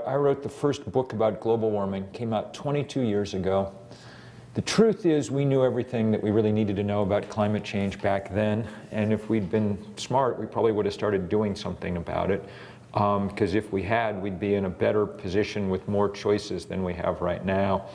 I wrote the first book about global warming, came out 22 years ago. The truth is we knew everything that we really needed to know about climate change back then, and if we'd been smart, we probably would have started doing something about it, because if we had, we'd be in a better position with more choices than we have right now.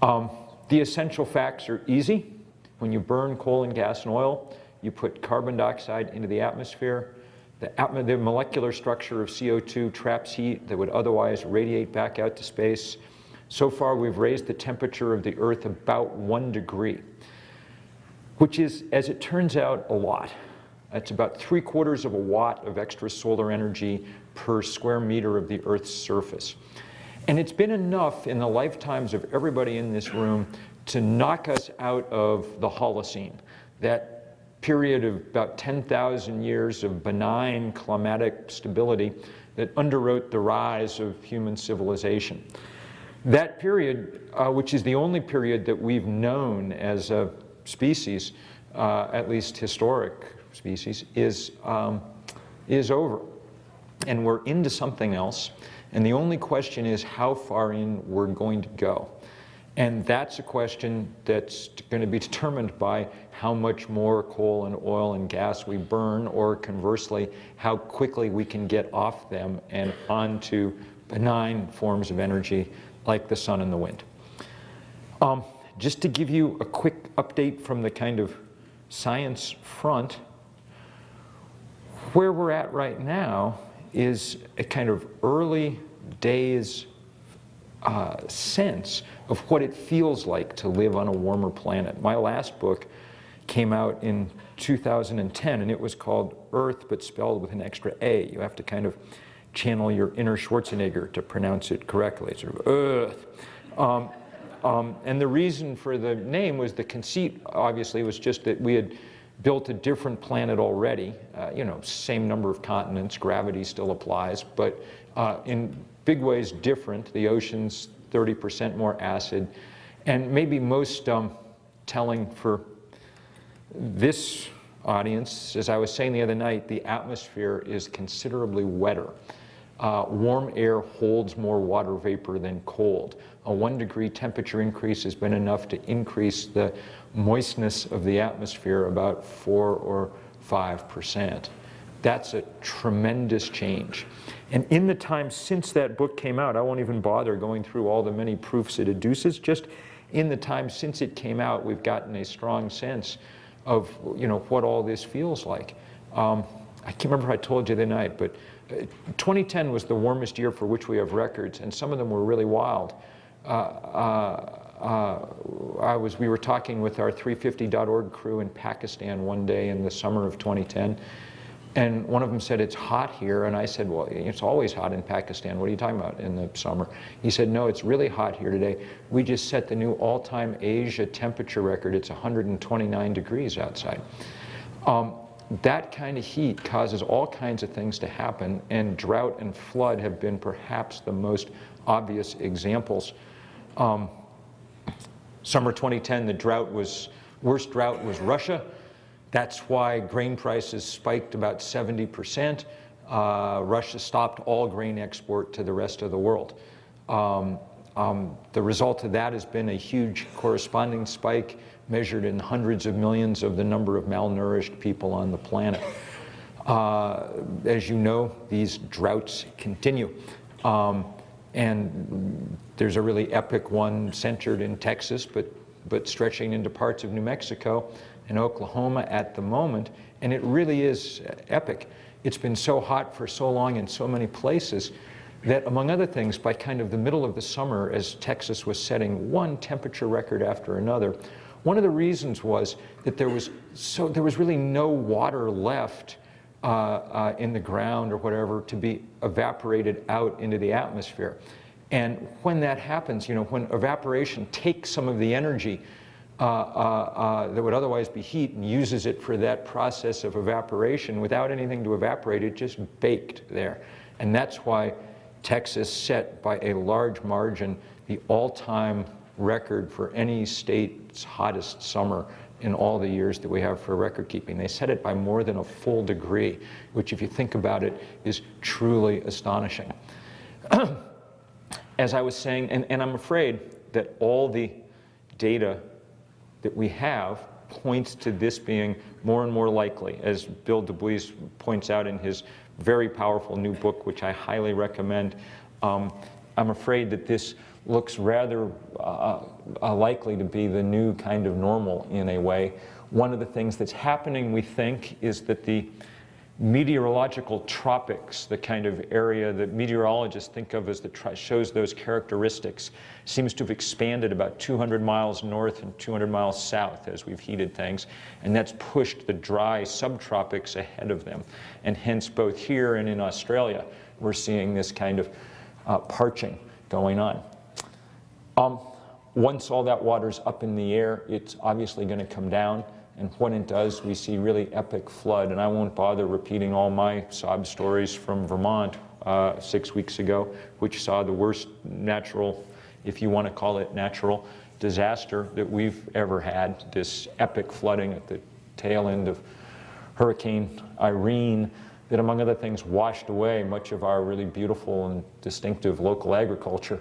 The essential facts are easy. When you burn coal and gas and oil, you put carbon dioxide into the atmosphere. The molecular structure of CO2 traps heat that would otherwise radiate back out to space. So far, we've raised the temperature of the Earth about 1 degree, which is, as it turns out, a lot. That's about 3/4 of a watt of extra solar energy per square meter of the Earth's surface. And it's been enough in the lifetimes of everybody in this room to knock us out of the Holocene, that period of about 10,000 years of benign climatic stability that underwrote the rise of human civilization. That period, which is the only period that we've known as a species, at least historic species, is over. And we're into something else. And the only question is how far in we're going to go. And that's a question that's going to be determined by how much more coal and oil and gas we burn, or conversely, how quickly we can get off them and onto benign forms of energy like the sun and the wind. Just to give you a quick update from the kind of science front, where we're at right now is a kind of early days sense of what it feels like to live on a warmer planet. My last book came out in 2010, and it was called Earth, but spelled with an extra A. You have to kind of channel your inner Schwarzenegger to pronounce it correctly, sort of Earth. And the reason for the name was the conceit, obviously, was just that we had built a different planet already. You know, same number of continents, gravity still applies, but in big ways different. The ocean's 30% more acid. And maybe most telling for this audience, as I was saying the other night, the atmosphere is considerably wetter. Warm air holds more water vapor than cold. A 1 degree temperature increase has been enough to increase the moistness of the atmosphere about 4 or 5%. That's a tremendous change. And in the time since that book came out, I won't even bother going through all the many proofs it adduces, just in the time since it came out, we've gotten a strong sense of, you know, what all this feels like. I can't remember if I told you the other night, but 2010 was the warmest year for which we have records, and some of them were really wild. We were talking with our 350.org crew in Pakistan one day in the summer of 2010, and one of them said, "It's hot here," and I said, "Well, it's always hot in Pakistan. What are you talking about in the summer?" He said, "No, it's really hot here today. We just set the new all-time Asia temperature record. It's 129 degrees outside." That kind of heat causes all kinds of things to happen, and drought and flood have been perhaps the most obvious examples. Summer 2010, the worst drought was Russia. That's why grain prices spiked about 70%. Russia stopped all grain export to the rest of the world. The result of that has been a huge corresponding spike measured in hundreds of millions of the number of malnourished people on the planet. As you know, these droughts continue. And there's a really epic one centered in Texas, but stretching into parts of New Mexico and Oklahoma at the moment, and it really is epic. It's been so hot for so long in so many places that, among other things, by kind of the middle of the summer, as Texas was setting one temperature record after another, one of the reasons was that there was really no water left in the ground or whatever to be evaporated out into the atmosphere. And when that happens, you know, when evaporation takes some of the energy that would otherwise be heat and uses it for that process of evaporation without anything to evaporate, it just baked there. And that's why Texas set by a large margin the all-time record for any state's hottest summer in all the years that we have for record keeping. They set it by more than a full degree, which, if you think about it, is truly astonishing. as I was saying, and I'm afraid that all the data that we have points to this being more and more likely, as Bill Du Bois points out in his very powerful new book, which I highly recommend. I'm afraid that this looks rather likely to be the new kind of normal in a way. One of the things that's happening, we think, is that the meteorological tropics, the kind of area that meteorologists think of as that shows those characteristics, seems to have expanded about 200 miles north and 200 miles south as we've heated things, and that's pushed the dry subtropics ahead of them. And hence, both here and in Australia, we're seeing this kind of parching going on. Once all that water's up in the air, it's obviously going to come down. And when it does, we see really epic flood. And I won't bother repeating all my sob stories from Vermont 6 weeks ago, which saw the worst natural, if you want to call it natural, disaster that we've ever had. This epic flooding at the tail end of Hurricane Irene that, among other things, washed away much of our really beautiful and distinctive local agriculture.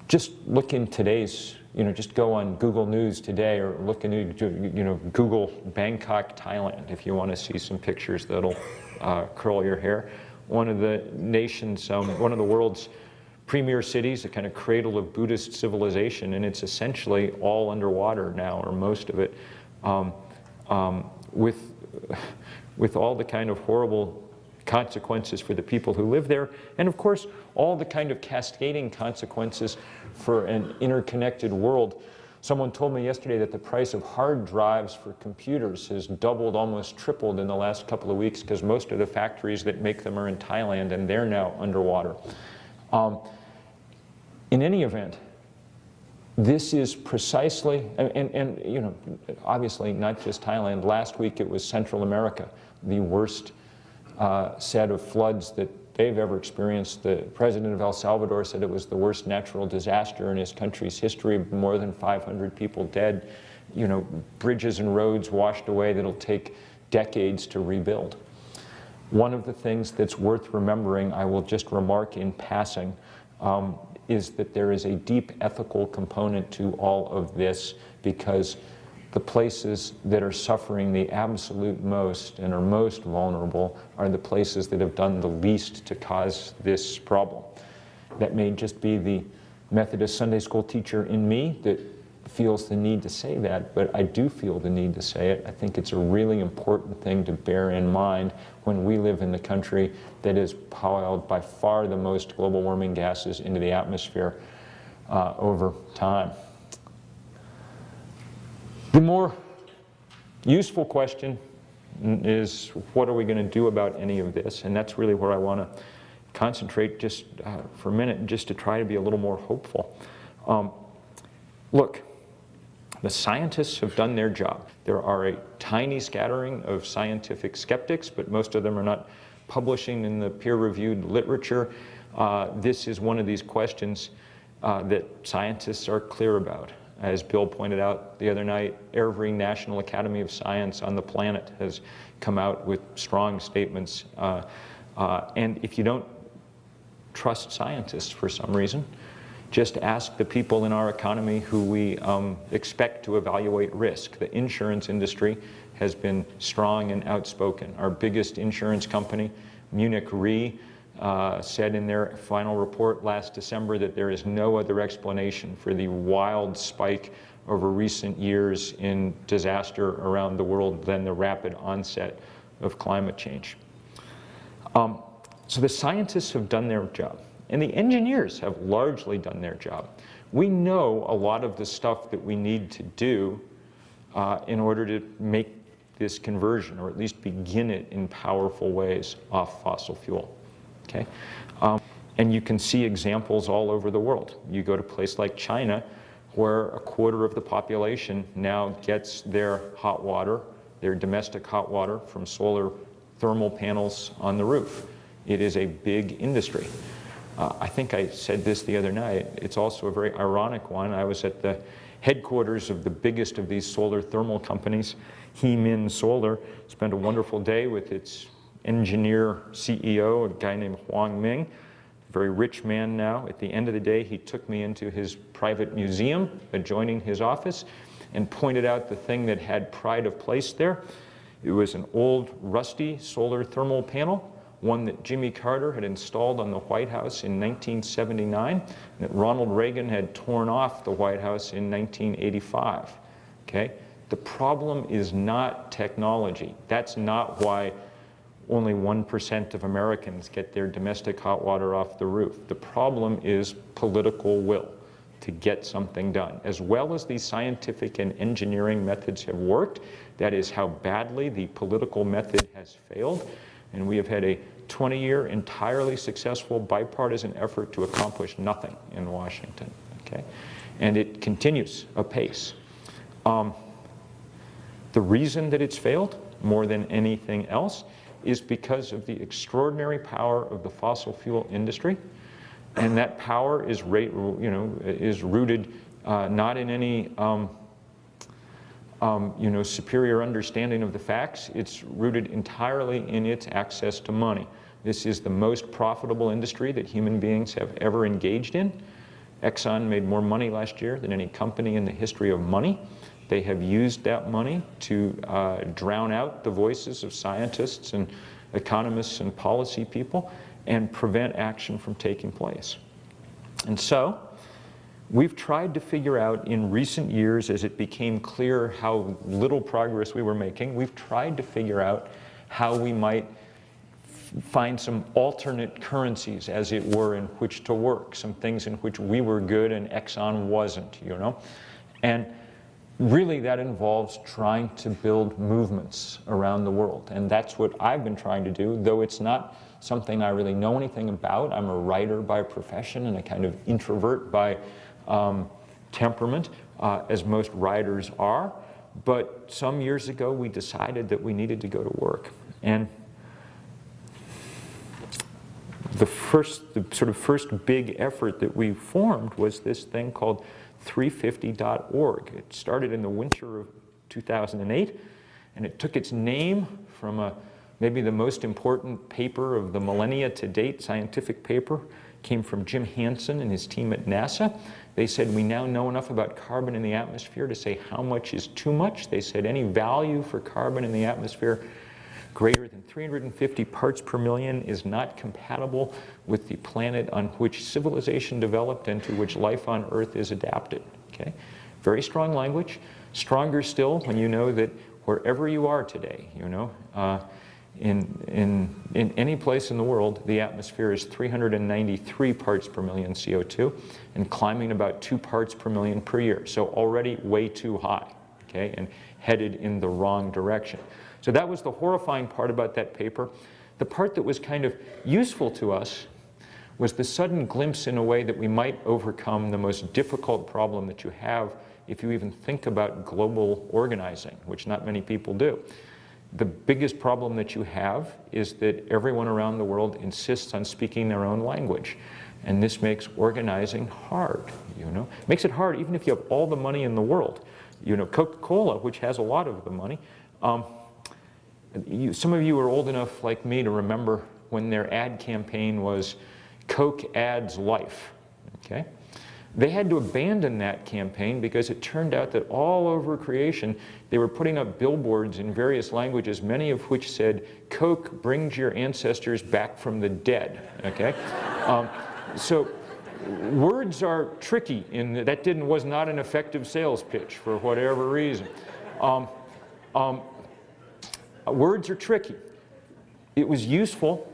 Just look in today's, just go on Google News today, or look in, Google Bangkok, Thailand, if you want to see some pictures that'll curl your hair. One of the nation's, one of the world's premier cities, a kind of cradle of Buddhist civilization, and it's essentially all underwater now, or most of it, with all the kind of horrible consequences for the people who live there, and of course all the kind of cascading consequences for an interconnected world. Someone told me yesterday that the price of hard drives for computers has doubled, almost tripled in the last couple of weeks, because most of the factories that make them are in Thailand, and they're now underwater. In any event, this is precisely, and obviously not just Thailand. Last week it was Central America, the worst set of floods that they've ever experienced. The president of El Salvador said it was the worst natural disaster in his country's history, more than 500 people dead, bridges and roads washed away that'll take decades to rebuild. One of the things that's worth remembering, I will just remark in passing, is that there is a deep ethical component to all of this, because the places that are suffering the absolute most and are most vulnerable are the places that have done the least to cause this problem. That may just be the Methodist Sunday school teacher in me that feels the need to say that, but I do feel the need to say it. I think it's a really important thing to bear in mind when we live in the country that has piled by far the most global warming gases into the atmosphere over time. The more useful question is, what are we going to do about any of this? And that's really where I want to concentrate just for a minute, just to try to be a little more hopeful. Look, the scientists have done their job. There are a tiny scattering of scientific skeptics, but most of them are not publishing in the peer-reviewed literature. This is one of these questions that scientists are clear about. As Bill pointed out the other night, every National Academy of Science on the planet has come out with strong statements. And if you don't trust scientists for some reason, just ask the people in our economy who we expect to evaluate risk. The insurance industry has been strong and outspoken. Our biggest insurance company, Munich Re, said in their final report last December that there is no other explanation for the wild spike over recent years in disaster around the world than the rapid onset of climate change. So the scientists have done their job, and the engineers have largely done their job. We know a lot of the stuff that we need to do in order to make this conversion, or at least begin it in powerful ways, off fossil fuel. Okay? And you can see examples all over the world. You go to a place like China, where a quarter of the population now gets their hot water, their domestic hot water, from solar thermal panels on the roof. It is a big industry. I think I said this the other night. It's also a very ironic one. I was at the headquarters of the biggest of these solar thermal companies, Hemin Solar, spent a wonderful day with its engineer CEO, a guy named Huang Ming. very rich man now. At the end of the day, he took me into his private museum adjoining his office and pointed out the thing that had pride of place there. It was an old, rusty solar thermal panel, one that Jimmy Carter had installed on the White House in 1979, and that Ronald Reagan had torn off the White House in 1985. Okay? The problem is not technology. That's not why only 1% of Americans get their domestic hot water off the roof. The problem is political will to get something done. As well as these scientific and engineering methods have worked, that is how badly the political method has failed. And we have had a 20-year entirely successful bipartisan effort to accomplish nothing in Washington. Okay? And it continues apace. The reason that it's failed, more than anything else, is because of the extraordinary power of the fossil fuel industry. And that power is, is rooted not in any superior understanding of the facts. It's rooted entirely in its access to money. This is the most profitable industry that human beings have ever engaged in. Exxon made more money last year than any company in the history of money. They have used that money to drown out the voices of scientists and economists and policy people and prevent action from taking place. And so, we've tried to figure out in recent years, as it became clear how little progress we were making, we've tried to figure out how we might find some alternate currencies, as it were, in which to work, some things in which we were good and Exxon wasn't, you know. And really that involves trying to build movements around the world. And that's what I've been trying to do, though it's not something I really know anything about. I'm a writer by profession and a kind of introvert by temperament, as most writers are. But some years ago, we decided that we needed to go to work. And the sort of first big effort that we formed was this thing called 350.org. It started in the winter of 2008, and it took its name from maybe the most important paper of the millennia to date, scientific paper. Came from Jim Hansen and his team at NASA. They said, we now know enough about carbon in the atmosphere to say how much is too much. They said any value for carbon in the atmosphere greater than 350 parts per million is not compatible with the planet on which civilization developed and to which life on Earth is adapted. Okay? Very strong language. Stronger still when you know that wherever you are today, you know, in any place in the world, the atmosphere is 393 parts per million CO2 and climbing about 2 parts per million per year. So already way too high, okay, and headed in the wrong direction. So that was the horrifying part about that paper. The part that was kind of useful to us was the sudden glimpse in a way that we might overcome the most difficult problem that you have if you even think about global organizing, which not many people do. The biggest problem that you have is that everyone around the world insists on speaking their own language. And this makes organizing hard, you know. It makes it hard even if you have all the money in the world. You know, Coca-Cola, which has a lot of the money, some of you are old enough like me to remember when their ad campaign was Coke adds life, okay? They had to abandon that campaign because it turned out that all over creation they were putting up billboards in various languages, many of which said, Coke brings your ancestors back from the dead, okay? So words are tricky, that was not an effective sales pitch for whatever reason. Words are tricky. It was useful,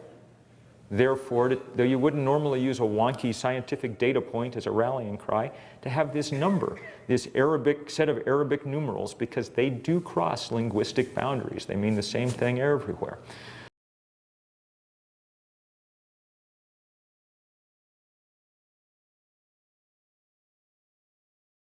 therefore, though you wouldn't normally use a wonky scientific data point as a rallying cry, to have this number, this set of Arabic numerals, because they do cross linguistic boundaries. They mean the same thing everywhere.